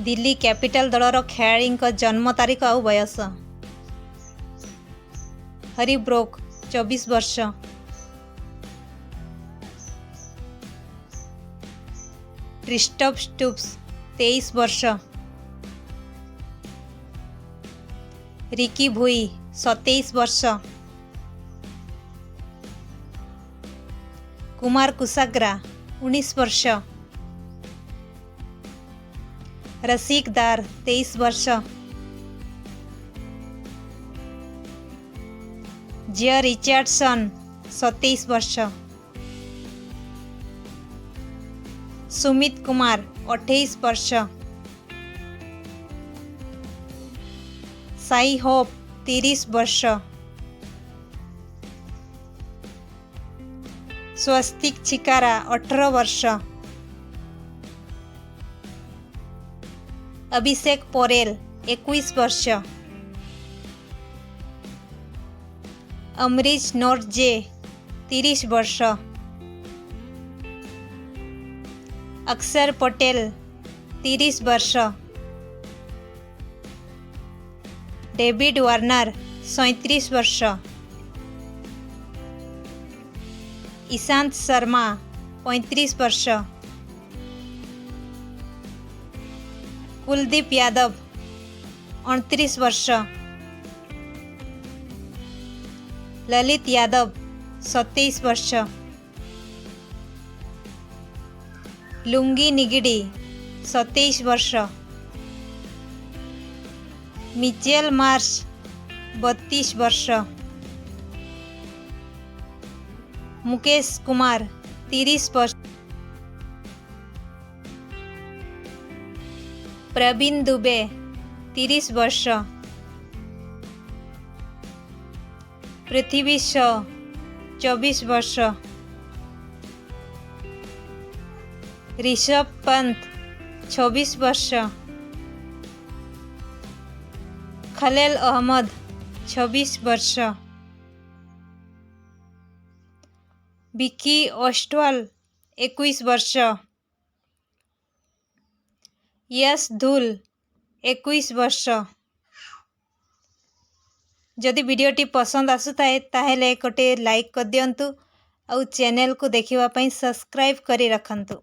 Delhi capital दलर खेलाड़ी जन्म तारीख और बयस। हरी ब्रोक 24 वर्ष। क्रिस्टफ स्टुप्स 23 वर्ष। रिकी भुई 27 वर्ष। कुमार कुसाग्रा 19 वर्ष। रसिक दार 23 वर्ष। जिया रिचर्डसन 27 वर्ष। सुमित कुमार 28 वर्ष। साई होप 30 वर्ष। स्वस्तिक चिकारा 18 वर्ष। अभिषेक पोरेल 21 वर्ष। अमरीश नोरजे 30 वर्ष। अक्षर पटेल 30 वर्ष। डेविड वार्नर 37 वर्ष। ईशांत शर्मा 35 वर्ष। कुलदीप यादव 29 वर्ष। ललित यादव 27 वर्ष। लुंगी निगिडी 27 वर्ष। मिचेल मार्श 32 वर्ष। मुकेश कुमार 30 वर्ष। प्रवीण दुबे 30 वर्ष। पृथ्वी शॉ 24 वर्ष। ऋषभ पंत 26 वर्ष। खलील अहमद 26 वर्ष। विकी ओस्टवाल 21 वर्ष। यश धुल 21 वर्ष। जदि वीडियोटी पसंद आसुताए ताहेले गोटे लाइक कर दियंतु और चैनल को देखिवा पई सब्सक्राइब करी रखंतु।